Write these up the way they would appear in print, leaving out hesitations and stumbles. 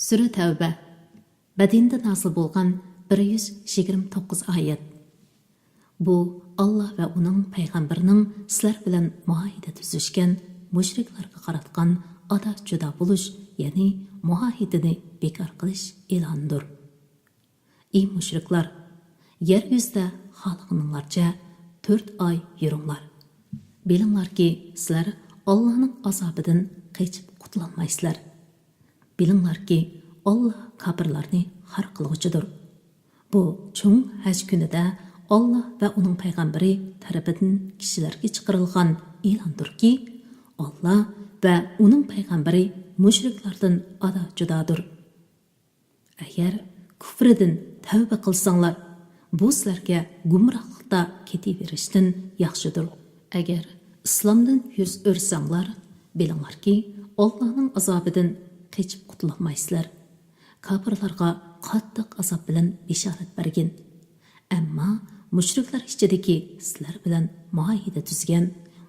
Sura Tavba Badinda nasıl bo'lgan 129 oyat. Bu Allah va uning payg'ambarining sizlar bilan muohida tuzishgan mushriklarga qaratgan ada juda bo'lish, ya'ni muohidani bekor qilish e'londir. Ey mushriklar, yer yuzida xalqininglarcha 4 oy yuringlar. Bilinglarki, sizlar Allohning azobidan qochib qutulolmaysizlar. Bilinglarki, Allah kafirlarni har qilg'uchidir. Bu cho'ng haj kunida Allah va uning payg'ambari tarafidan kishilarga chiqarilgan e'londirki, Allah va uning payg'ambari mushriklardan ada judadir. Agar kufridan tavba qilsanglar, bu sizlarga gumrohlikda ketaverishdan yaxshidir. Agar islomdan yuz o'rsanglar, bilinglarki, Allohning azobidan qochib qutulolmaysizlar. Kafirlarga qattiq azob bilan bishorat bergin. Ammo mushriklar ichidagi sizlar bilan muohida tuzgan,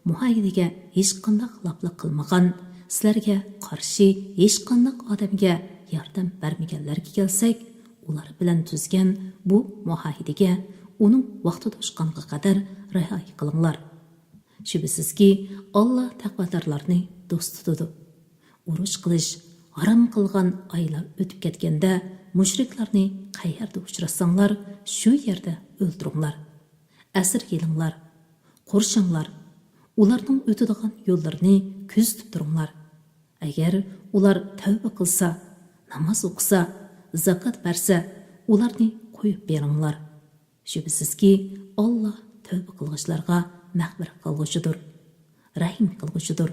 muohidaga hech qanday xiloflik qilmagan, sizlarga qarshi hech qanday odamga yordam bermaganlarga kelsak, ular bilan tuzgan bu muohidaga uning vaqti to'shqanga qadar rioya qilinglar. Shubhisizki, Alloh taqvodorlarni do'st tutadi. Urush qilish haram qilgan oylar o'tib ketganda, mushriklarni qayerda uchrasanglar, shu yerda o'ldiringlar. Asir kelinglar, qo'rshinglar, ularning o'tadigan yo'llarini kuzatib turinglar. Agar ular tavba qilsa, namoz o'qisa, zakot bersa, ularni qo'yib beringlar. Shubhisizki, Alloh tavba qilg'uvchilarga mag'firat qilg'uchidir, rahim qilg'uchidir.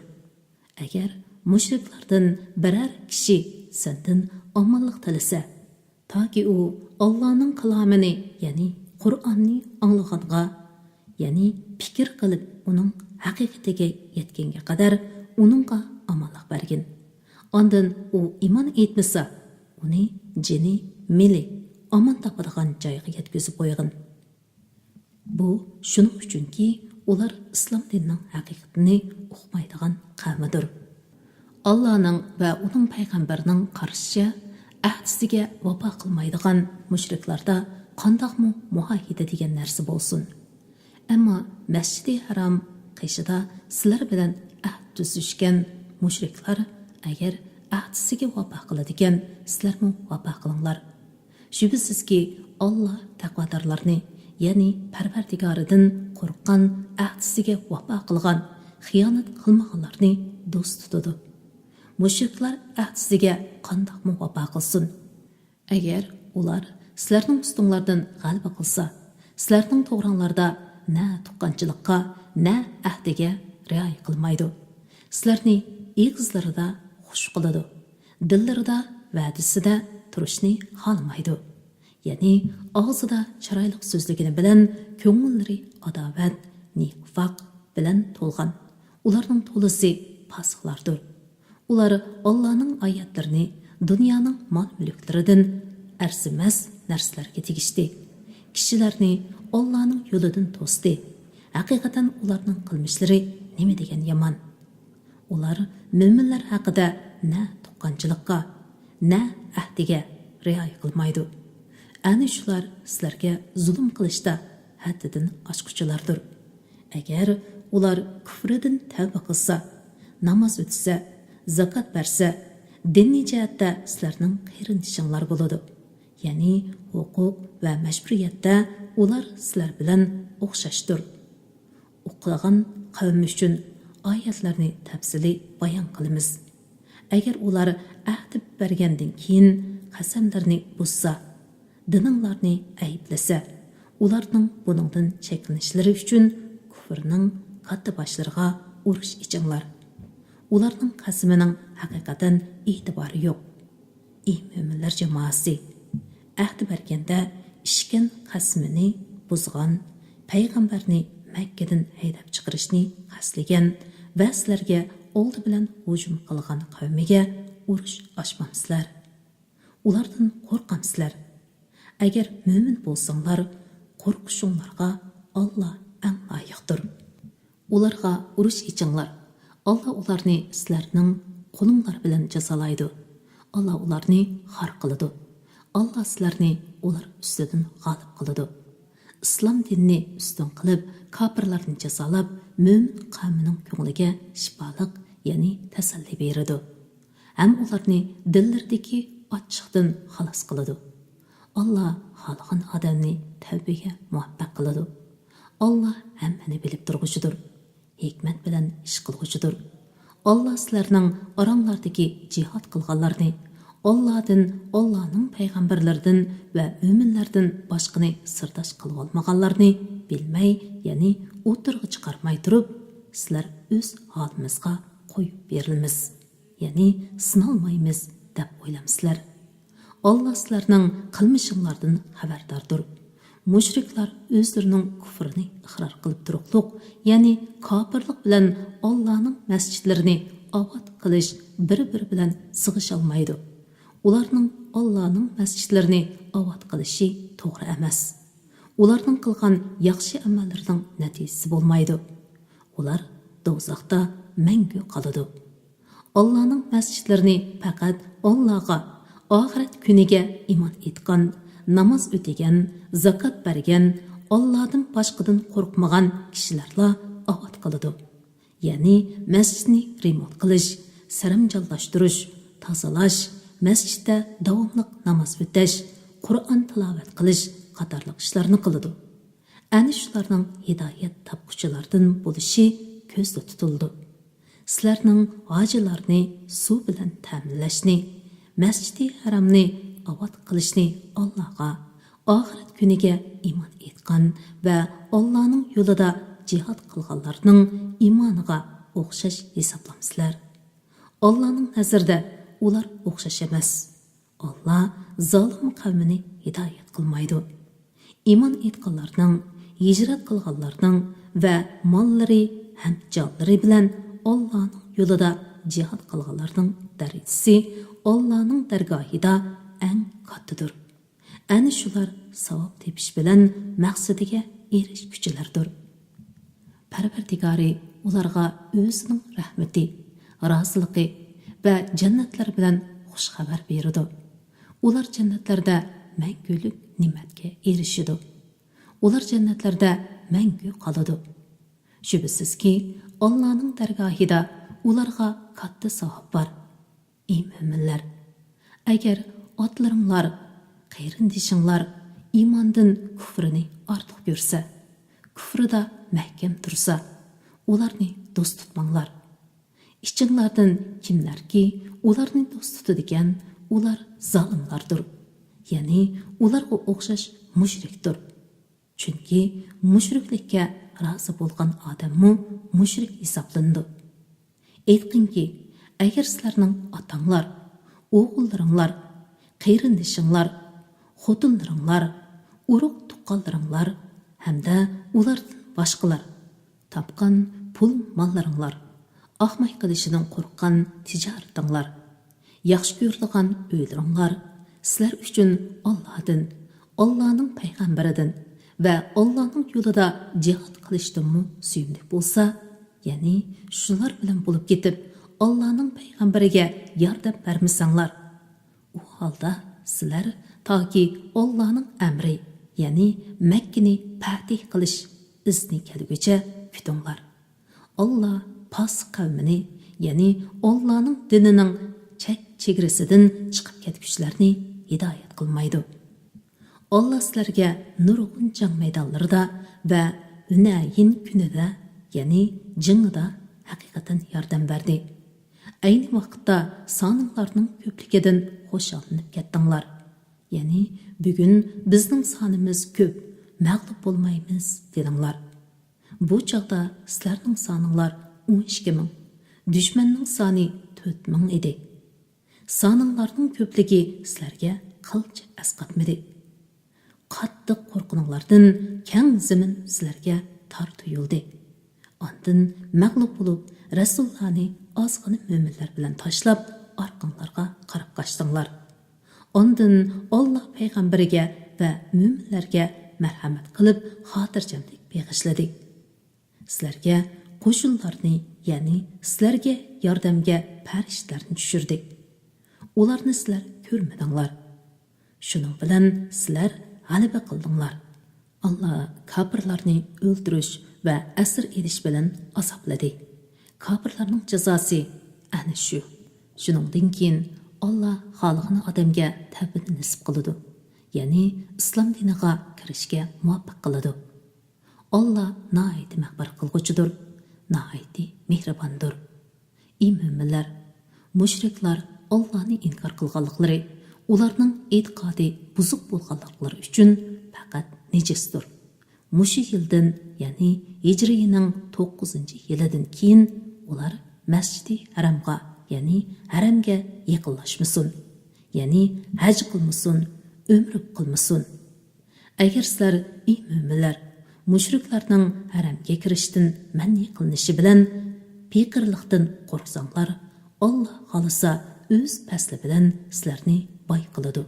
Agar mushriklardan biror kishi sendan omonlik tilasa, toki u Allohning kalomini, ya'ni Qur'onni anglaganga, ya'ni fikr qilib uning haqiqatiga yetganga qadar uningga omonlik bergin. Ondan u iymon etmasa, uni jini, mili omon topadigan joyga yetkazib qo'ygin. Bu shuning uchunki, ular islom dinining haqiqatini uqmaydigan qavmidir. Allah'ның va uning payg'ambarining qarashicha ahdisiga vafo qilmaydigan mushriklarda qandoqmi muohida degan narsa bo'lsin. Ammo Masjidi Harom qishida sizlar bilan ahd tuzishgan mushriklar agar ahdisiga vafo qiladigan, sizlarmi vafo qilinglar. Shubhisizki, Alloh taqvodorlarni, ya'ni Parvardigoridan qo'rqqan, ahdisiga vafo qilgan, xiyonat qilmaganlarni do'st tutadi. Mushriklar ahdisiga qandoqmi vafo qilsin? Agar ular sizlarning ustinglardan g'alaba qilsa, sizlarning to'g'ranglarda na tuqqanchilikqa, na ahdiga rioya qilmaydi. Sizlarni egizlarida xush qiladi, dillarida va'dasida turishni xohlamaydi. Ya'ni og'zida chiroyli so'zligini bilan ko'ngillari adovat, nifoq bilan to'lgan. Ularning to'lisi fosiqlardir. Ular Allah'ның oyatlarini dunyoning mol-mulklaridan arzimas narsalarga tegishdi. Kishilarni Allah'ның yo'lidan to'sdi. Haqiqatan ularning qilmishlari nima degan yomon. Ular mo'minlar haqida na tuqqanchilikqa, na ahdiga rioya qilmaydi. Ana shular sizlarga zulm qilishda haddidan oshquchilardir. Agar ular kufridan tavba qilsa, namoz o'tsa, zakot bersa, diniy jihatda sizlarning qarindoshinglar bo'ladi. Ya'ni huquq va majburiyatda ular sizlar bilan o'xshashdir. O'qigan qavm uchun oyatlarni tafsili bayon qilamiz. Agar ular ahd bergandan keyin qasamlarni buzsa, dininglarni ayblasa, ularning buningdan cheklanishlari uchun kufrning katta boshlariga urush ichinglar. Ularning qasmining haqiqatan e'tibori yo'q. Ey mo'minlar jamoasi, ahd berganda ishkan qasmini buzgan, payg'ambarni Makkadan haydab chiqarishni qasdlagan va sizlarga oldi bilan hujum qilgan qavmiga urush ochmamsizlar. Ulardan qo'rqamsizlar. Agar mo'min bo'lsanglar, qo'rqishinglarga Alloh eng loyiqdir. Ularga urush ichinglar. Allah ularni sizlarning qo'linglar bilan jazolaydi. Allah ularni xar qiladi. Allah sizlarni ular ustidan g'olib qiladi. İslam dinini üstün qilib, kafirlarni jazolab, mo'min qavmining ko'ngliga shifoliq, ya'ni tasalli beradi. Ham ularni dillaridagi ochiqdan xalos qiladi. Allah xalqin odamni tavbaga muvaffaq qiladi. Allah hammani bilib turg'uchidir, hikmat bilan ish qilg'uchidir. Allah sizlarning oranglardagi jihad qilganlarni Allah'dan, Allah'ның peygamberlerden ve müminlerden başqını sırdaş qılıb olmaganlarını bilmey, yani o'tirg'i chiqarmay turib, sizlar öz halimizga qo'yib berilmiz, yani sınalmaymiz deb o'ylamsizlar. Allah sizlarning qilmishinglardan xabardardir. Mushriklar o'zlarining kufrini iqror qilib turuqliq, yani kofirlik bilan Allah'ның masjidlarini obod qilish bir-biri bilan sig'ish olmaydi. Ularning Allah'ның masjidlarini obod qilishi to'g'ri emas. Ularning qilgan yaxshi amallarining natijasi bo'lmaydi. Ular do'zaxda mangu qoladi. Allah'ның masjidlarini faqat Allah'a, oxirat kuniga iymon etgan, namoz o'tagan, zakot bergan, Allah'dan boshqadan qo'rqmagan kishilarla obod qiladi. Ya'ni masjidni remont qilish, saramjonlashtirish, tozalash, masjidda davomli namoz o'tash, Qur'on tilovat qilish qatorliq ishlarni qiladi. Ana shularning hidoyat topquchilardan bo'lishi ko'zda tutildi. Sizlarning hojilarni suv bilan ta'minlashni, masjidi haramni obod qilishni Allohga, oxirat kuniga iymon etgan va Allohning yo'lida jihad qilganlarning iymoniga o'xshash hisoblamsizlar. Allohning nazarida ular o'xshash emas. Allah zolim qavmini hidoyat qilmaydi. Iymon etganlarning, hijrat qilganlarning va mollari ham jonlari bilan Allohning yo'lida jihad qilganlarning darajasi Allohning dargohida eng kattadir. Ana shular savob tepish bilan maqsadiga erishguchilardir. Parvardigori ularga o'zining rahmati, roziligi va jannatlar bilan xush xabar beradi. Ular jannatlarda mangulik ne'matga erishadi. Ular jannatlarda mangu qoladi. Shubhisizki, Allohning dargohida ularga katta savob bor. Ey mo'minlar, agar otlaringlar, qayrindishinglar iymondan kufrini ortiq ko'rsa, kufrida mahkam tursa, ularni do'st tutmanglar. İçinlardan kimlerki ularni do'st tutadigan, ular zolimlardir. Ya'ni ularga o'xshash mushrikdir. Chunki mushriklikka rozi bo'lgan odammi mushrik hisoblandi. Aytqinki, agar sizlarning otanglar, o'g'illaringlar, qayrindishinglar, xotinlaringlar, urug' tuqqanlaringlar hamda ulardan boshqalar topgan pul mollaringlar, ahmoq qilishidan qo'rqqan tijoratinglar, yaxshi ko'rilgan uylaringlar sizlar uchun Allohdan, Allohning payg'ambaridan va Allohning yo'lida jihad qilishdanmi suyimli bo'lsa, ya'ni shular bilan bo'lib ketib, Allohning payg'ambariga yordam bermasanglar, u holda sizlar toki Allohning amri, ya'ni Makkani fatih qilish izni kelguncha kutinglar. Allah pas qavmini, ya'ni Allohning dinining chegarasidan chiqib ketguchilarni hidoyat qilmaydi. Allah sizlarga nurg'un jang maydonlarida va Hunayn kunida, ya'ni jingida haqiqatan yordam berdi. Ayni vaqtda soninglarning ko'pligidan xo'shallanib ketdinglar. Ya'ni bugun bizning sonimiz ko'p, mag'lub bo'lmaymiz dedinglar. Bu chaqda sizlarning soninglar 12 ming, dushmanning soni 4 ming edi. Soninglarning ko'pligi sizlarga qilch asqatmadi. Qattiq qo'rqininglardan keng zamin sizlarga tor tuyuldi. Ondan mag'lub bo'lib, Rasulullohni ozg'ina mo'minlar bilan tashlab, orqanglarga qarab qochdinglar. Ondan Alloh payg'ambariga va mo'minlarga marhamat qilib, xotirjamlik beg'ishladi. Sizlarga qo'shinlarni, ya'ni sizlarga yordamga farishtalarni tushirdi. Ularni sizlar ko'rmadinglar. Shuning bilan sizlar g'alaba qildinglar. Allah kafirlarni o'ldirish va asir edish bilan azobladi. Kafirlarning jazosi ana shu. Shuningdan keyin Allah xalqini odamga tavbani nisb qiladi. Ya'ni islom diniga kirishga muvaffaq qiladi. Allah naiti mahbar qilg'uchidir, naiti mehribondir. Ey mo'minlar, mushriklar Allahni inkor qilganliklari, ularning e'tiqodi buzuq bo'lganliklari uchun faqat nejisdir. Mushu yildan, ya'ni Hijriyaning 9-yilidan keyin ular Masjidi Haramga, ya'ni haramga yaqinlashmasin, ya'ni haj qilmasin, umra qilmasin. Agar sizlar ey mo'minlar mushriklarning haramga kirishdan man'i qilinishi bilan piqirliqdan qo'rqsanglar, Allah xolisa o'z fasli bilan sizlarni boy qiladi.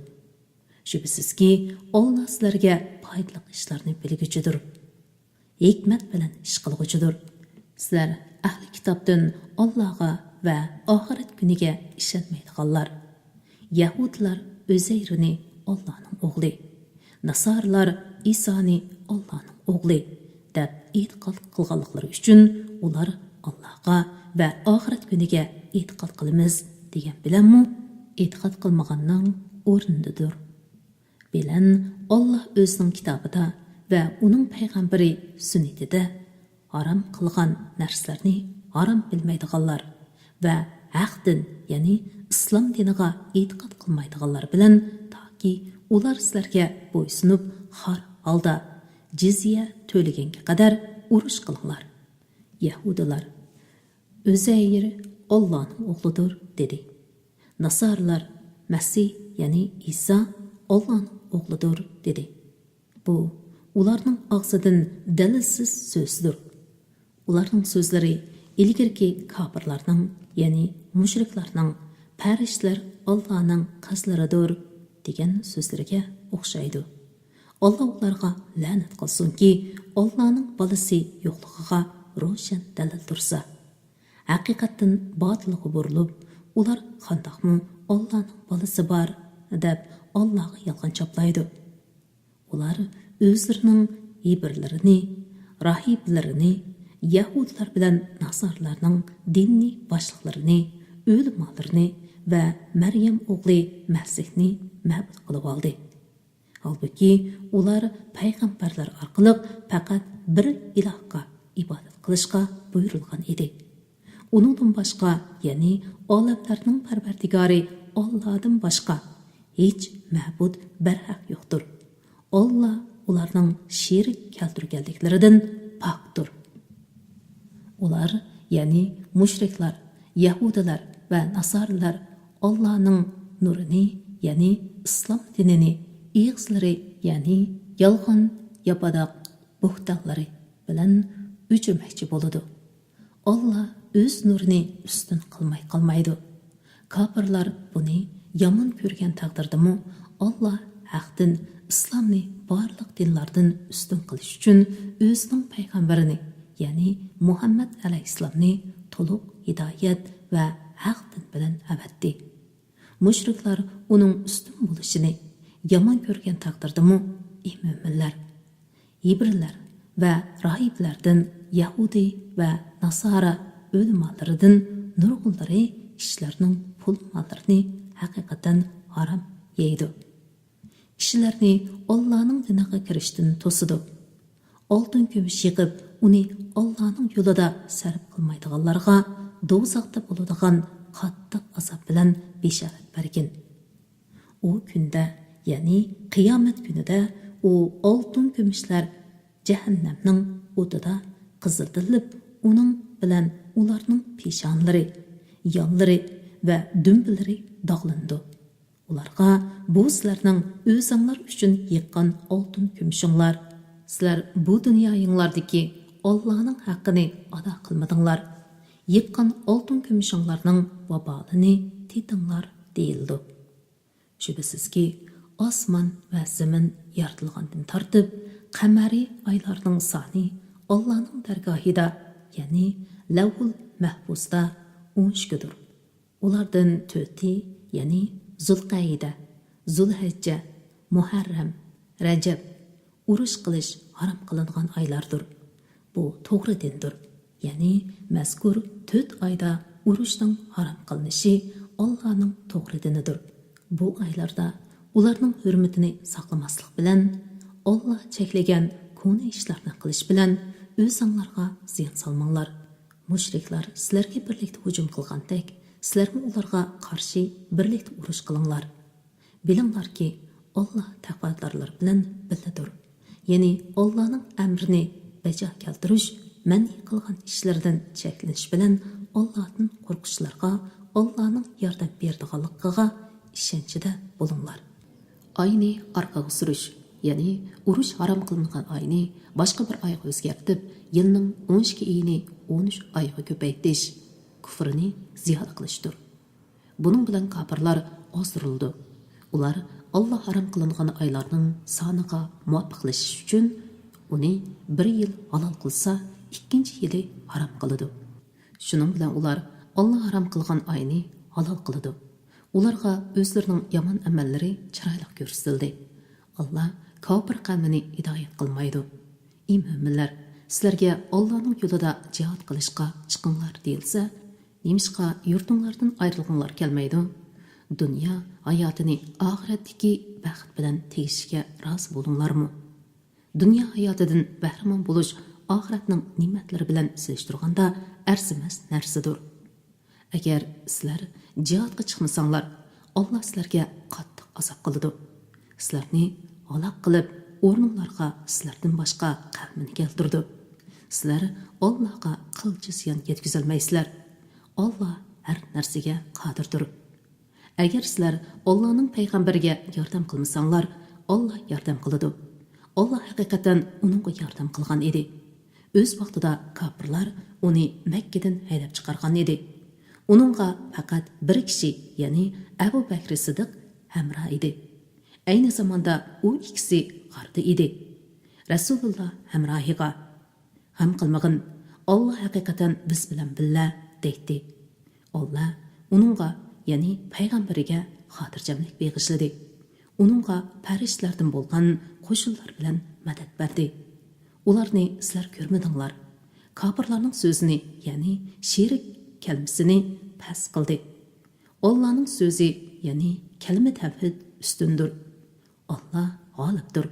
Shubhisizki, Allah sizlarga foydali ishlarni bilguchidir. Hikmat bilan ish qilguchidir. Sizlar ahli kitobdan Allohga va oxirat kuniga ishonmaydiganlar. Yahudlar Uzayrini Allohning o'g'li, Nasarlar Isoni Allohning o'g'li deb e'tiqod qilganliklari uchun ular Allohga va oxirat kuniga e'tiqod qilamiz degan bilanmi e'tiqod qilmaganning o'rnidadir. Bilan Allah o'zining kitobida va uning payg'ambari sunnatida harom qilgan narsalarni harom bilmaydiganlar va haqdan, ya'ni islom diniga e'tiqod qilmaydiganlar bilan toki ular sizlarga bo'ysunib har holda jizya to'laganga qadar urush qilinglar. Yahudilar Uzayr Allohning o'g'lidir dedi. Nasarlar Masih, ya'ni Isa Allohning o'g'lidir dedi. Bu ularning og'zidan dalilsiz so'zdir. Ularning so'zlari ilgirki kafirlarning, ya'ni mushriklarning farishtalar Allohning qizlaridir degan so'zlariga o'xshaydi. Allah ularga la'nat qilsinki, Allohning bolasi yo'qligiga ro'shan dalil tursa. Haqiqatdan botilga burilib, ular qandoqmi Allohning bolasi bor deb Allohga yolg'on choplaydi. Ular o'zlarining ibrlarini, rahiblarini, Yahudlar bilan Nasarlarning diniy boshliqlarini, o'limalarni va Maryam o'g'li Masihni ma'bud qilib oldi. Halbuki ular payg'ambarlar orqali faqat bir ilohga ibodat qilishga buyurilgan edi. Uningdan boshqa, ya'ni olamlarning parvardigori Allohdan boshqa hech ma'bud barhaq yo'qdir. Allah ularning sherik keltirganliklaridan pokdir. Ular, ya'ni mushriklar, Yahudilar va Nasarlar Allohning nurini, ya'ni islom dinini ig'izlari, ya'ni yolg'on yapadoq buxtalari bilan o'chirmoqchi bo'ladi. Allah o'z nurini ustun qilmay qolmaydi. Kafirlar buni yomon ko'rgan taqdirdami, Allah haqdan islomni barliq dinlardan ustun qilish uchun o'zining payg'ambarini, ya'ni Muhammad alayhissalomni to'liq hidoyat va haq din bilan avatdi. Mushriklar uning ustun bo'lishini yomon ko'rgan taqdirdami, ey mo'minlar, ibrlar va rohiblardan, Yahudi va Nasara o'limalaridan nurg'unlari kishilarning pul mollarini haqiqatan harom yeydi. Kishilarni Allohning diniga kirishdan to'sidi. Oltin kumush yig'ib, uni Allohning yo'lida sarf qilmaydiganlarga do'zaxda bo'ladigan qattiq azob bilan bishorat bergin. U kunda, ya'ni qiyomat kunida u oltin kumushlar jahannamning o'tida qiziltilib, uning bilan ularning peshonlari, yonlari va dumbilari dog'landi. Ularga bu sizlarning o'zinglar uchun yiqqan oltin kumushinglar, sizlar bu dunyoyinglardagi Allohning haqqini ado qilmadinglar. Yiqqan oltin kumushinglarning vabolini tetinglar deyildi. Shubhisizki, osmon va zamin yaratilgandan tortib, qamariy oylarning soni Allohning dargohida, ya'ni Lavhul Mahfuzda 13 kudur. Ulardan 4, ya'ni Zulqayda, Zulhijja, Muharram, Rajab urush qilish harom qilingan oylardir. Bu to'g'ri dindir. Ya'ni mazkur 4 oyda urushning harom qilinishi Allohning to'g'ri dinidir. Bu oylarda ularning hurmatini saqlamaslik bilan Alloh cheklagan kuni ishlarni qilish bilan o'zinglarga ziyon solmanglar. Mushriklar sizlarga birlikda hujum qilgandek, sizlarmi ularga qarshi birlikda urush qilinglar. Bilinglarki, Alloh taqvodorlar bilan birgadir. Ya'ni Allohning amrini bajo keltirish, man qilgan ishlardan cheklanish bilan Allohdan qo'rqishlarga, Allohning yordam beradiganligiga ishonchida bo'linglar. Oyni orqaga surish, ya'ni urush harom qilingan oyni boshqa bir oyga o'zgartib, yilning 12 oyini 13 oyga ko'paytirish kufrni ziyoda qilishdir. Buning bilan kofirlar ozdirildi. Ular Alloh harom qilingan oylarning soniga muvofiqlashish uchun uni bir yil halol qilsa, ikkinchi yili harom qiladi. Shuning bilan ular Alloh harom qilgan oyni halol qiladi. Ularga o'zlarining yomon amallari chiroyli ko'rsatildi. Alloh kofir qavmini hidoyat qilmaydi. Ey mu'minlar, sizlarga Allohning yo'lida jihad qilishga chiqinglar deyilsa, nemishqa yurtinglardan ayrilganlar kelmaydi? Dunyo hayotini oxiratdagi baxt bilan tegishga rozi bo'linglarmi? Dunyo hayotidan bahramon bo'lish oxiratning ne'matlari bilan solishtirganda arzimas narsadir. Agar sizlar jihadga chiqmasanglar, Alloh sizlarga qattiq azob qiladi. Sizlarni halok qilib, o'rninglarga sizlardan boshqa qavmini keltirdi. Sizlar Allohga qilchi ziyon yetkazolmaysizlar. Alloh har narsaga qodirdir. Agar sizlar Allohning payg'ambariga yordam qilmasanglar, Alloh yordam qiladi. Alloh haqiqatan uningga yordam qilgan edi. O'z vaqtida kofirlar uni Makkadan haydab chiqargan edi. Uningga faqat bir kishi, ya'ni Abu Bakr Siddiq hamroh edi. Ayni zamonda u ikkisi g'arda edi. Rasululloh hamrohiga ham qilmag'in, Alloh haqiqatan biz bilan billa deydi. Alloh uningga, ya'ni payg'ambariga xotirjamlik beg'ishladi. Uningga farishtalardan bo'lgan qo'shinlar bilan madad berdi. Ularni sizlar ko'rmadinglar. Kofirlarning so'zini, ya'ni shirik kalmasini pas qildi. Allohning so'zi, ya'ni kalima tavhid ustundir. Alloh g'olibdir.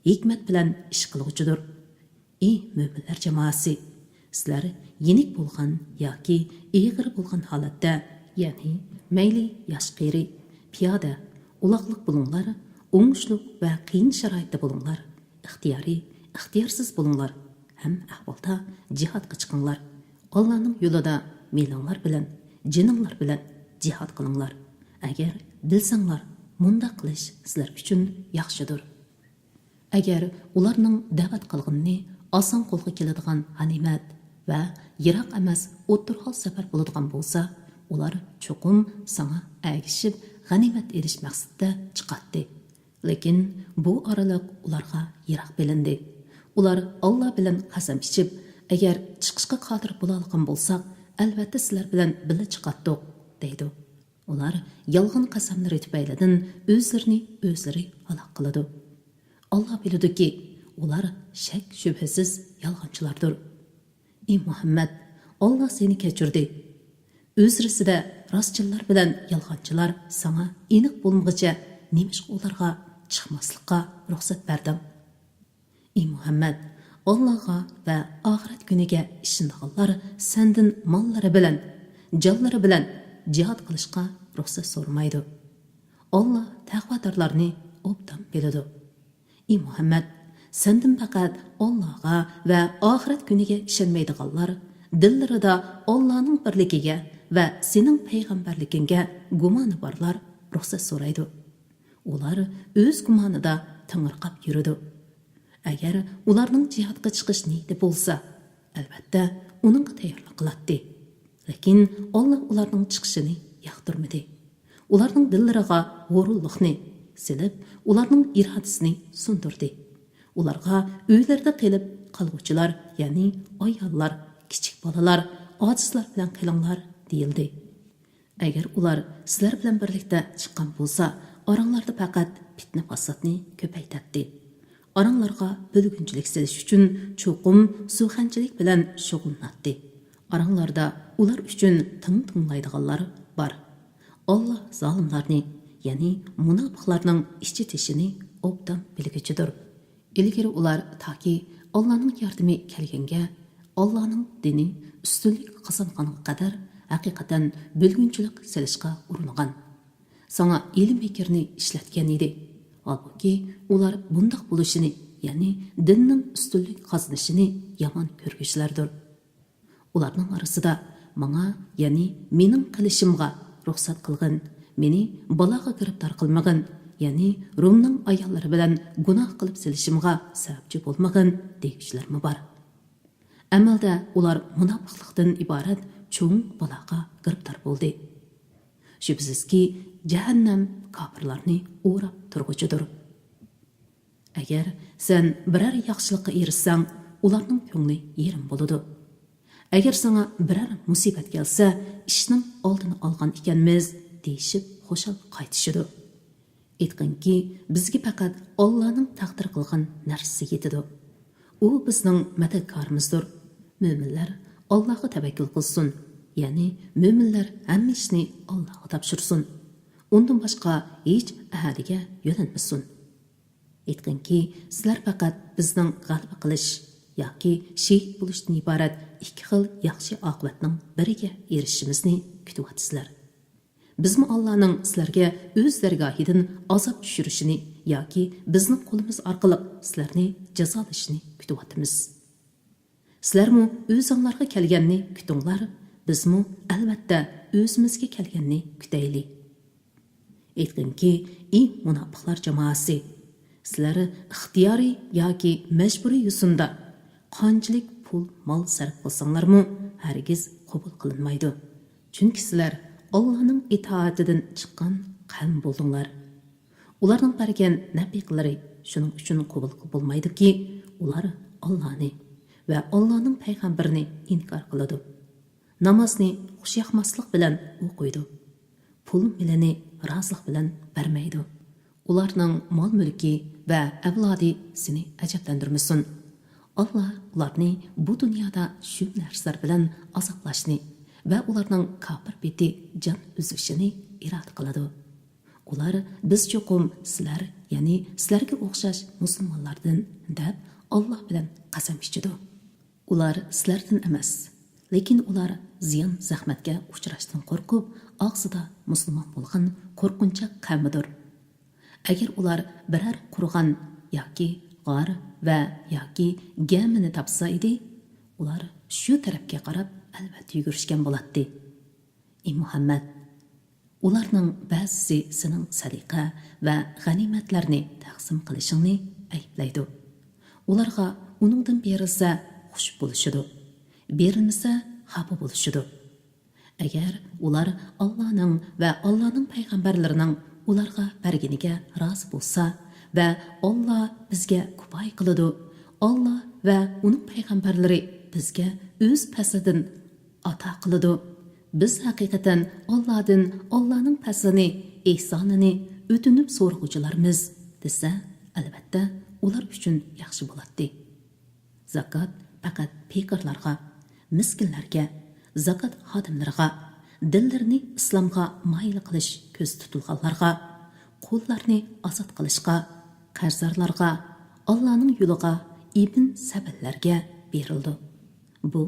Hikmat bilan ish qiluvchidir. Ey mu'minlar jamoasi, sizlar yenik bo'lgan yoki ig'ir bo'lgan holatda, ya'ni mayli yosh-qari, piyoda, uloqliq bo'linglar, o'ngishliq va qiyin sharoitda bo'linglar, ixtiyoriy, ixtiyorsiz bo'linglar, ham ahvolda jihadga chiqinglar. Allohning yo'lida melinglar bilan, jininglar bilan jihad qilinglar. Agar bilsanglar, munda qilish sizlar uchun yaxshidir. Agar ularning da'vat qilganini oson qo'lga keladigan g'animat va yiroq emas o'tirhol safar bo'ladigan bo'lsa, ular cho'qim sana agishib g'animat erish maqsadida chiqatdi. Lekin bu oraliq ularga yiroq bilindi. Ular Alloh bilan qasam ichib, agar chiqishga qodir bo'la olgan bo'lsak, albatta sizlar bilan birga chiqatdik, deydi. Ular yolg'on qasamlari tufaylidan o'zlari halok qiladi. Alloh biladiki, ular shak shubhasiz yolg'onchilardir. Ey Muhammad, Alloh seni kechirdi. O'zrisida rostchilar bilan yolg'onchilar sana aniq bo'lmaguncha nemish ularga chiqmaslikqa ruxsat berdim. Ey Muhammad, Allohga va oxirat kuniga ishonganlar sendan mollari bilan, jonlari bilan jihad qilishga ruxsat so'ramaydi. Alloh taqvodorlarni obdan biladi. Ey Muhammad, sendan faqat Allohga va oxirat kuniga ishonmaydiganlar dillarida Allohning birligiga va sening payg'ambarligingga gumoni borlar ruxsat so'raydi. Ular o'z gumonida tangirqab yuradi. Agar ularning jihadga chiqish niyati bo'lsa, albatta uningga tayyorlik qiladi. Lekin Alloh ularning chiqishini yoqtirmadi. Ularning dillariga g'ururlikni silib, ularning irodasini sundirdi. Ularga uylarda qilib qolguvchilar, ya'ni ayollar, kichik bolalar, ojizlar bilan qilinglar deyildi. Agar ular sizlar bilan birlikda chiqqan bo'lsa, oranglarda faqat fitna fasodni ko'paytadi. Oranglarga bo'lgunchilik selish uchun cho'qim suxanchilik bilan shug'ullanadi. Oranglarda ular uchun tinglaydiganlar bor. Allah zolimlarni, ya'ni munofiqlarning ichki teshini obdan bilguchidir. Ilgari ular toki Allohning yordami kelganga, Allohning dini ustunlik qozonganiga qadar haqiqatan bo'lgunchilik selishga uringan. Sana ilm fikirni ishlatgan edi. Halbuki ular bundaq bo'lishini, ya'ni dinning ustunlik qozonishini yomon ko'rguchilardir. Ularning orasida menga, ya'ni mening qilishimga ruxsat qilgan, meni baloga giribdor qilmagan, ya'ni Rumning ayollari bilan gunoh qilib selishimga sababchi bo'lmagan degichlarmi bor. Amalda ular munofiqlikdan iborat cho'ng baloga giribdor bo'ldi. Shubsizki, jahannam kofirlarni o'rab turg'uchidir. Agar sen biror yaxshilikqa erishsang, ularning ko'ngli yerim bo'ladi. Agar sana biror musibat kelsa, ishning oldini olgan ekanmiz, deyishib xo'shal qaytishidir. Aytqinki, bizga faqat Allohning taqdir qilgan narsasi yetadi. U bizning madadkorimizdir. Mo'minlar Allohga tavakkul qilsin, ya'ni mo'minlar hamma ishni Allohga topshirsin. Undan boshqa hech ahadiga yo'lanmasin. Aytqinki, sizlar faqat bizning g'alaba qilish yoki shehid bo'lishdan iborat ikki xil yaxshi oqibatning biriga erishishimizni kutyapsizlar. Bizmi Allohning sizlarga o'z dargohidan azob tushirishini yoki bizning qo'limiz orqali sizlarni jazolashini kutyapmiz. Sizlarmi o'zinglarga kelganni kutinglar, bizmi albatta o'zimizga kelganni kutaylik. Aytqinki, ey munofiqlar jamoasi, sizlar ixtiyoriy yoki majburiy yo'sinda qanchalik pul mol sarf qilsanglarmi hargiz qabul qilinmaydi. Chunki sizlar Allohning itoatidan chiqqan qavm bo'ldinglar. Ularning bergan nafiqlari shuning uchun qabul bo'lmaydiki, ular Allohni va Allohning payg'ambarini inkor qiladi. Namozni xushyoqmaslik bilan o'qiydi. Pul milini rozilik bilan bermaydi. Ularning mol mulki va avlodi seni ajablantirmasin. Allah ularni bu dunyoda shu narsalar bilan azoblashni va ularning kafir beti jon uzishini iroda qiladi. Ular biz cho'qim sizlar, ya'ni sizlarga o'xshash musulmonlardan deb Alloh bilan qasam ichidi. Ular sizlardan emas, lekin ular ziyon zahmatga uchrashdan qo'rqib, og'zida musulmon bo'lgan qo'rqinchoq qavmidir. Agar ular biror qurg'an yoki g'or va yoki gamini topsa edi, ular shu tarafga qarab albatta yugurishgan bo'ladi. Ey Muhammad, ularning ba'zisi sening sadiqa va g'animatlarni taqsim qilishingni ayblaydi. Ularga uningdan berilsa xush bo'lishidi, berilmasa xafa bo'lishidi. Agar ular Allohning va Allohning payg'ambarlarining ularga berganiga rozi bo'lsa va Alloh bizga kifoya qiladi, Alloh va uning payg'ambarlari bizga o'z faslidan ato qiladi. Biz haqiqatan Allohdan Allohning faslini, ihsonini o'tinib so'rg'uvchilarmiz desa, albatta ular uchun yaxshi bo'ladi. Zakot faqat bekorlarga, miskinlarga, zakot xodimlariga, dillarini islomga mayil qilish ko'z tutilganlarga, qo'llarni ozod qilishga, qarzorlarga, Allohning yo'liga, ibn sabillarga berildi. Bu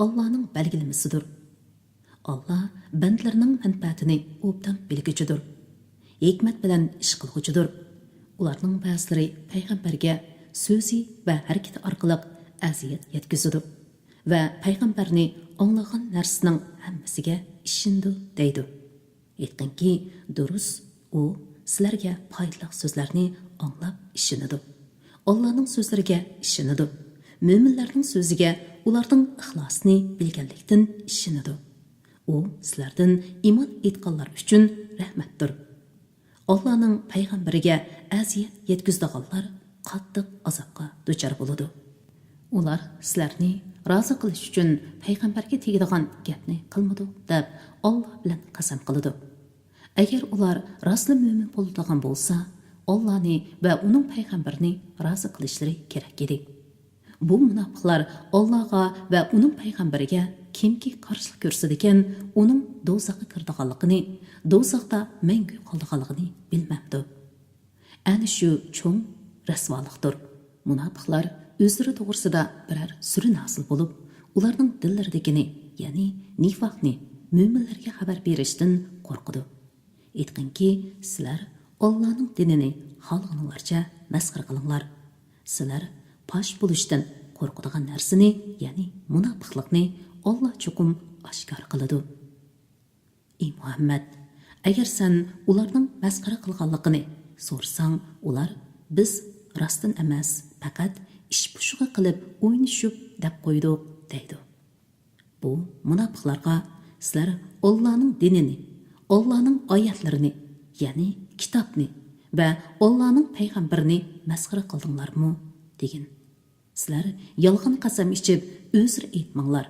Allohning belgilamasidir. Allah bandlarning manfaatini obdan bilguchidir. Hikmat bilan ish qilguchidir. Ularning ba'zilari payg'ambarga so'zi va harakati orqali aziyat yetkazadi va payg'ambarni anglagan narsaning hammasiga ishindi deydi. Aytqanki, durust u sizlarga foydali so'zlarni anglab ishinadi. Allohning so'zlariga ishinadi. Mo'minlarning so'ziga ularning ixlosini bilganlikdan ishinadi. U sizlardan iymon etganlar uchun rahmatdir. Allohning payg'ambariga aziyat yetkazdiganlar qattiq azobga duchor bo'ladi. Ular sizlarni rozi qilish uchun payg'ambarga tegadigan gapni qilmadi deb Alloh bilan qasam qiladi. Agar ular rostli mo'min bo'ladigan bo'lsa, Allohni va uning payg'ambarini rozi qilishlari kerak edi. Bu munofiqlar Allohga va uning payg'ambariga kimki qarshilik ko'rsatgan, uning do'zaxga kirdiganligini, do'zaxda mangu qoldiganligini bilmabdi. Ana shu cho'ng rasvolikdir. Munofiqlar o'zlari to'g'risida biror surin hosil bo'lib, ularning dillaridagini, ya'ni nifoqni mo'minlarga xabar berishdan qo'rqidi. Aytqinki, sizlar Allohning dinini xalqinglarcha masxara qilinglar. Sizlar pash bo'lishdan qo'rqadigan narsani, ya'ni munofiqlikni Alloh chuqum oshkor qiladi. Ey Muhammad, agar sen ularning masxara qilganligini so'rsang, ular biz rostdan emas, faqat ish pushiga qilib o'ynashib deb qo'ydik deydi. Bu munofiqlarga sizlar Allohning dinini, Allohning oyatlarini, ya'ni kitobni va Allohning payg'ambarini masxara qildinglarmi degan. Sizlar yolg'on qasam ichib o'zri aytmanglar.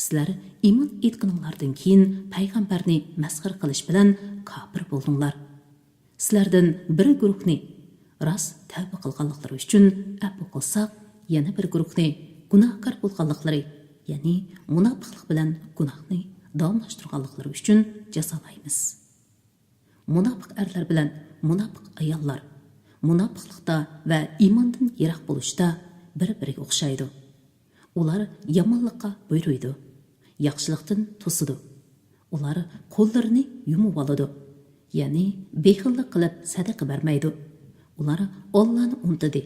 Sizlar iymon etganinglardan keyin payg'ambarni masxara qilish bilan kofir bo'ldinglar. Sizlardan bir guruhni rost tavba qilganliklari uchun afv qilsak, yana bir guruhni gunohkor bo'lganliklari, ya'ni munofiqlik bilan gunohni davomlashtirganliklari uchun jazolaymiz. Munofiq erlar bilan munofiq ayollar munofiqlikda va iymondan yiroq bo'lishda bir-biriga o'xshaydi. Ular yomonlikqa buyuruydi, yaxshilikdan to'sidi. Ular qo'llarini yumib oladi, ya'ni bexillik qilib sadaqa bermaydi. Ular Allohni unutdi,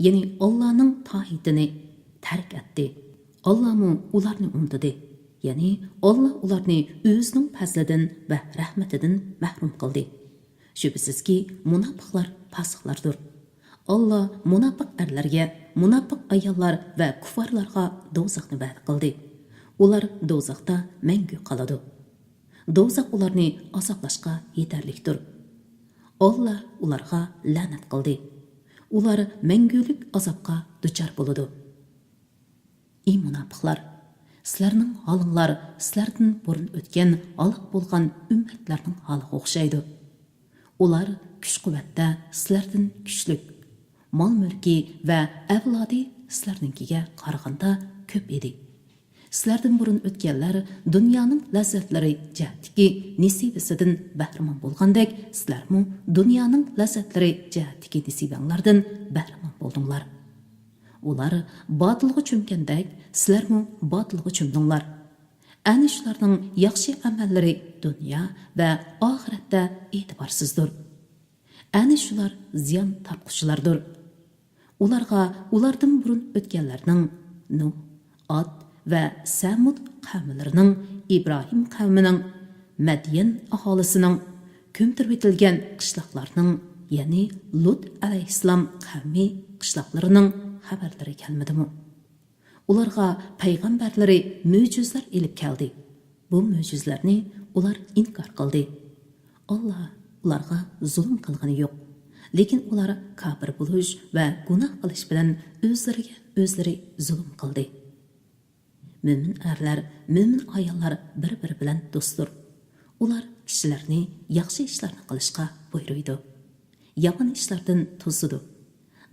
ya'ni Allohning toatini tark etdi. Allohmu ularni unutdi, ya'ni Alloh ularni o'zining fazlidan va rahmatidan mahrum qildi. Shubhisizki, munofiqlar fasiqlardir. Alloh munofiq erlarga, munofiq ayollar va kuffarlarga do'zaxni va'da qildi. Ular do'zaxda mangu qoladi. Do'zax ularni azoblashga yetarlikdir. Alloh ularga la'nat qildi. Ular mangulik azobga duchor bo'ladi. Ey munofiqlar, sizlarning holinglar sizlardan burun o'tgan halok bo'lgan ummatlarning holiga o'xshaydi. Ular kuch-quvvatda sizlardan kuchlik, mol-mulki va avlodi sizlarninkiga qaraganda ko'p edi. Sizlardan burun o'tganlar dunyoning lazzatlari jihatdagi nisibasidan bahramon bo'lgandek, sizlarmi dunyoning lazzatlari jihatdagi nisibanglardan bahramon bo'ldinglar. Ular botilga cho'mgandek, sizlarmi botilga cho'mdinglar. Ana shularning yaxshi amallari dunyo va oxiratda e'tiborsizdir. Ana shular ziyon topquchilardir. Ularga ulardan burun o'tganlarning Nuh, Ad va Samud qavmlarining, Ibrohim qavmining, Madyan aholisining, ko'mtirib etilgan qishloqlarning, ya'ni Lut alayhissalom qavmi qishloqlarining xabarlari kelmadimi? Ularga payg'ambarlari mo'jizlar elib keldi. Bu mo'jizlarni ular inkor qildi. Alloh ularga zulm qilgani yo'q. Lekin ular kafir bo'lish va gunoh qilish bilan o'zlariga o'zlari zulm qildi. Mo'min erlar, mo'min ayollar bir-biri bilan do'stdir. Ular kishilarni yaxshi ishlarni qilishga buyuruydi. Yomon ishlardan to'sidi.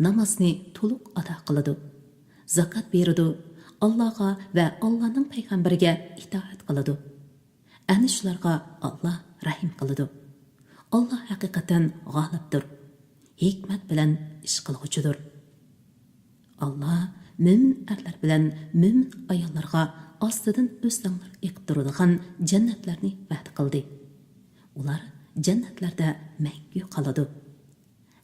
Namozni to'liq ado qiladi. Zakat beradi. Allohga va Allohning payg'ambariga itoat qiladi. Ana shularga Alloh rahim qiladi. Alloh haqiqatan g'olibdir. Hikmat bilan ish qiluvchidir. Alloh mo'min erlar bilan mo'min ayollarga ostidan o'slanlar eqib turadigan jannatlarni va'da qildi. Ular jannatlarda mangu qoladi.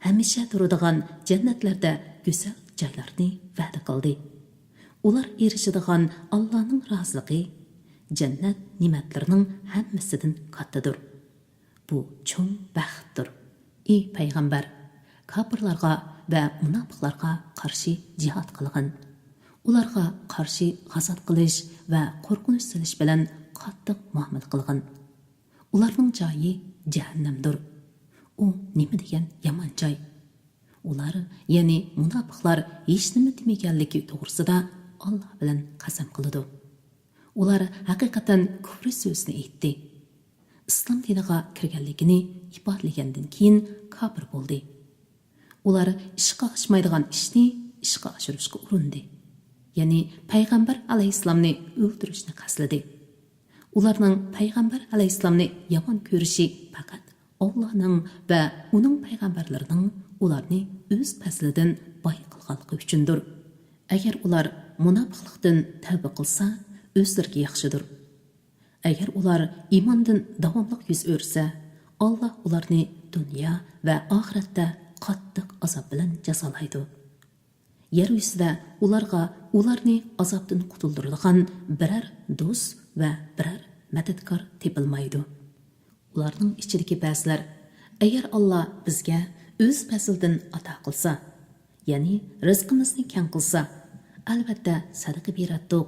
Hamisha turadigan jannatlarda go'zal joylarni va'da qildi. Ular erishadigan Allohning roziligi jannat ne'matlarining hammasidan kattadir. Bu cho'ng baxtdir. Ey payg'ambar, kofirlarga va munofiqlarga qarshi jihad qilgan. Ularga qarshi g'azab qilish va qo'rqinch silish bilan qattiq muomala qilgan. Ularning joyi jahannamdir. U nima degan yomon joy. Ular, ya'ni munofiqlar hech nima demaganligi to'g'risida Allah bilan qasam qiladi. Ular haqiqatan kufr so'zini aytdi. Islom diniga kirganligini ifodalagandan keyin kafir bo'ldi. Ular ishqa oshmaydigan ishni ishqa oshirishga urindi. Ya'ni payg'ambar alayhissalomni o'ldirishni qasladi. Ularning payg'ambar alayhissalomni yomon ko'rishi faqat Allohning va uning payg'ambarlarining ularni o'z faslidan boy qilganligi uchundir. Agar ular munofiqlikdan tavba qilsa, o'zlariga yaxshidir. Agar ular iymondan davomli yuz o'rsa, Alloh ularni dunyo va oxiratda qattiq azob bilan jazolaydi. Yer yuzida ularni azobdan qutuldiradigan biror do'st va biror madadkor tepilmaydi. Ularning ichidagi ba'zilar, agar Alloh bizga o'z fasldan ato qilsa, ya'ni rizqimizni keng qilsa, albatta sadaqa beradiq,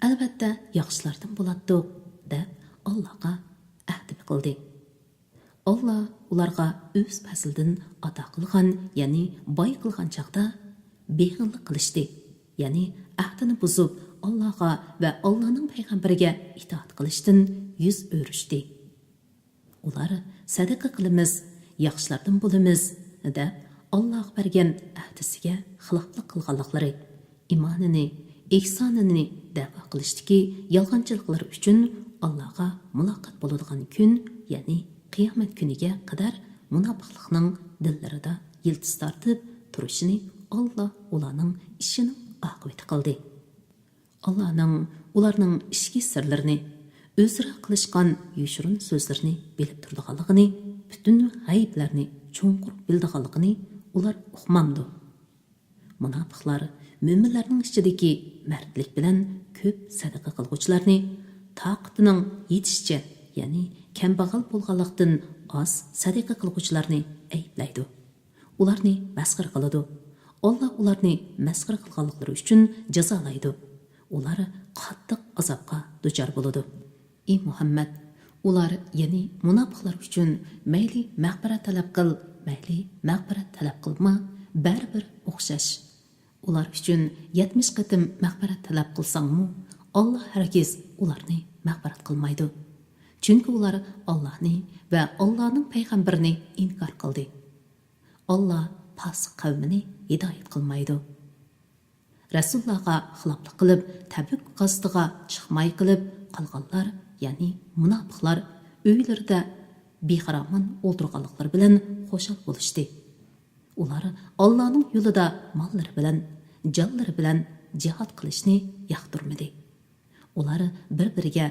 albatta yaxshilardan bo'ladiq deb Allohga ahd qildi. Alloh ularga o'z fasldan ato qilgan, ya'ni boy qilgan chaqda beg'illik qilishdi, ya'ni ahdini buzib Allohga va Allohning payg'ambariga itoat qilishdan yuz o'rishdi. Ular sadaqa qilamiz, yaxshilardan bo'lamiz deb Alloh bergan ahdisiga xiloflik qilganliklari, iymonini, ihsonini da'vo qilishdiki, yolg'onchiliklar uchun Allohga muloqot bo'ladigan kun, ya'ni qiyomat kuniga qadar munofiqlikning dillarida yildiz tortib turishini Alloh ularning ishini oqibati qildi. Allohning ularning ishki sirlarini, o'zra qilishgan yushirin so'zlarini bilib turganligini, butun g'ayblarni cho'nqur bildiganligini ular uqmamdi. Munofiqlar mo'minlarning ichidagi mardlik bilan ko'p sadaqa qilguvchilarni taqatining yetishicha, ya'ni kambag'al bo'lganlikdan oz sadaqa qilguvchilarni ayblaydi. Ularni masxara qiladi. Alloh ularni masxara qilganliklari uchun jazolaydi. Ular qattiq azobga duchor bo'ladi. Ey Muhammad, ular, ya'ni munofiqlar uchun mayli mag'firat talab qil, mayli mag'firat talab qilma, baribir o'xshash. Ular uchun 70 qatim mag'firat talab qilsangmi, Alloh hargiz ularni mag'firat qilmaydi. Chunki ular Allohni va Allohning payg'ambarini inkor qildi. Alloh fosiq qavmini hidoyat qilmaydi. Rasulullohga xiloflik qilib, Tabuk g'azotida chiqmay qilib qolganlar, ya'ni munofiqlar uylarida bexaramon o'ltirganliklari bilan xo'shal bo'lishdi. Ular Allohning yo'lida mollari bilan, jonlari bilan jihad qilishni yoqtirmadi. Ular bir-biriga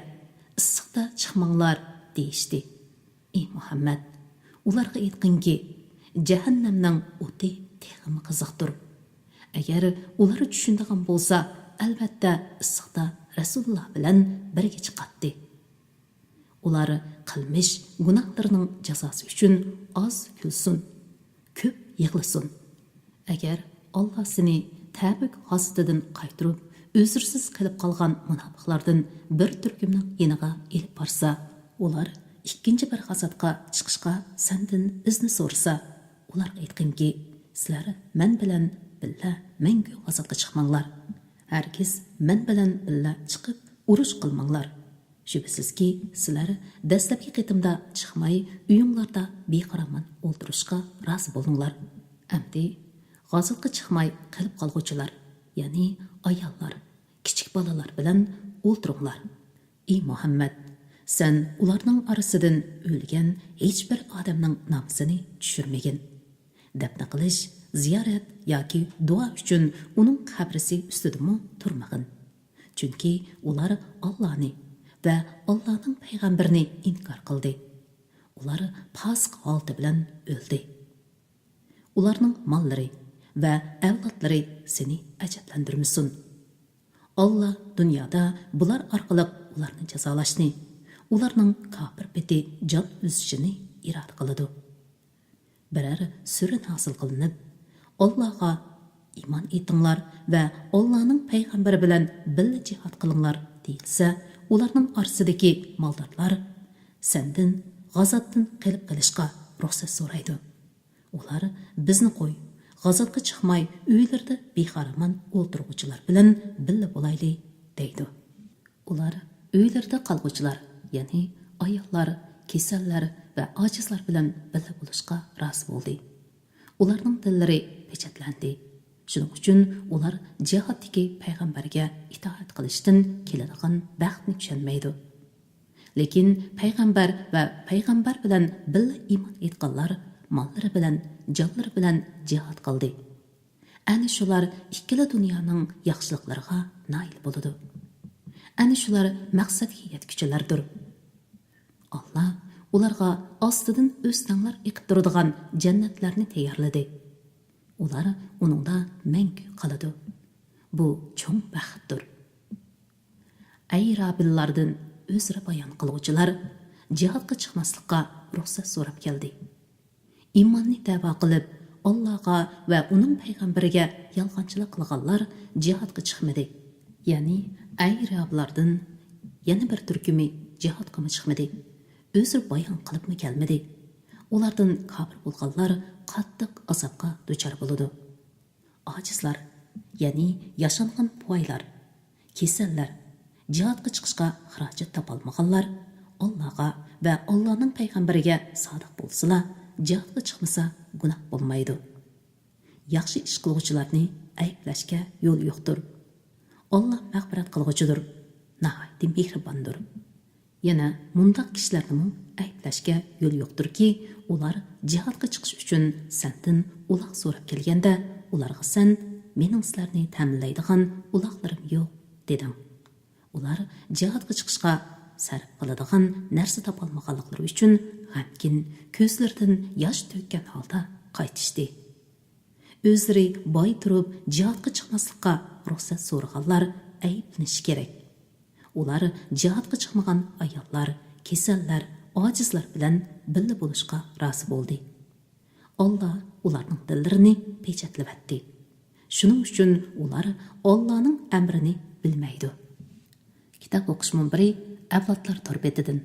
issiqda chiqmanglar deyishdi. Ey Muhammad, ularga aytqinki, jahannamning o'ti texmi qiziqdir. Agar ular tushunadigan bo'lsa, albatta issiqda Rasululloh bilan birga chiqadi. Ular qilmish gunohlarining jazosi uchun oz kulsin, ko'p yig'lasin. Agar Alloh seni Tabuk g'azatidan qaytirib, o'zirsiz qilib qolgan munofiqlardan bir turkumning yeniga elib borsa, ular ikkinchi bir g'azatga chiqishga sendan izni so'rasa, ularga aytqinki, sizlar men bilan billa mangu g'azatga chiqmanglar. Hargiz men bilan billa chiqib urush qilmanglar. Shubhasizki, sizlar dastlabki qitimda chiqmay, uyinglarda beqaraman o'ltirishga rozi bo'linglar. Amdi g'azatga chiqmay qilib qolguvchilar, ya'ni ayollar, kichik bolalar bilan o'ltiringlar. Ey Muhammad, sen ularning orasidan o'lgan hech bir odamning nomini tushirmagin. Dafn qilish, ziyorat yoki duo uchun uning qabrisi ustidami turmagin. Chunki ular Allohni va Allohning payg'ambarini inkor qildi. Ular fosiq holati bilan o'ldi. Ularning mollari va avlodlari seni ajablantirmasin. Allah dunyoda bular orqali ularni jazolashni, ularning kofir beti jon uzishini iroda qiladi. Biror sura hosil qilinib, Allohga iymon etinglar va Allohning payg'ambari bilan birga jihad qilinglar deyilsa, ularning orasidagi moldorlar sendan g'azotdan qilib qilishga ruxsat so'raydi. Ular bizni qo'y, g'azotga chiqmay uylarida bexaraman o'ltirg'uvchilar bilan birga bo'layli deydi. Ular uylarida qolg'uvchilar, ya'ni ayollar, kasallar va ojizlar bilan birga bo'lishga rozi bo'ldi. Ularning dillari pechatlandi. Shuning uchun ular jihaddagi payg'ambarga itoat qilishdan keladigan baxtni tushunmaydi. Lekin payg'ambar va payg'ambar bilan birga iymon etganlar mollari bilan, jonlari bilan jihad qildi. Ana shular ikkala dunyoning yaxshiliklariga nail bo'ladi. Ana shular maqsadga yetguchilardir. Allah ularga ostidan o'stanlar eqib turadigan jannatlarni tayyorladi. Ular uningda mangu qoladi. Bu cho'ng baxtdir. Ay Rabbillardan o'zra bayon qiluvchilar jihadga chiqmaslikqa ruxsat so'rab keldi. Iymonni da'vo qilib, Allohga va uning payg'ambariga yolg'onchilik qilganlar jihadga chiqmadi. Ya'ni ay Rabbillardan yana bir turkumi jihadga chiqmadi. O'zra bayon qilibmi kelmadi. Ulardan kafir bo'lganlar qattiq azobga duchor bo'ladi. Ojizlar, ya'ni yashangan boylar, kasallar, jihadga chiqishga xarajat topolmaganlar Allohga va Allohning payg'ambariga sodiq bo'lsalar, jihadga chiqmasa gunoh bo'lmaydi. Yaxshi ish qiluvchilarni ayblashga yo'l yo'qdir. Alloh mag'firat qiluvchidir, nihoyatda mehribondir. Yana mundaq kishilarni ayblashga yo'l yo'qdirki, ular jihadga chiqish uchun sendan uloq so'rab kelganda, ularga sen mening sizlarni ta'minlaydigan uloqlarim yo'q dedim. Ular jihadga chiqishga sarf qiladigan narsa topolmaganliklari uchun g'amgin, ko'zlaridan yosh to'kkan holda qaytishdi. O'zlari boy turib jihadga chiqmaslikqa ruxsat so'raganlar ayblanishi kerak. Ular jihadga chiqmagan ayollar, kasallar, ojizlar bilan birga bo'lishga rozi bo'ldi. Alloh ularning dillarini pechatlavatdi. Shuning uchun ular Allohning amrini bilmaydi. Kitob o'qish munbiri avlodlar torbetidan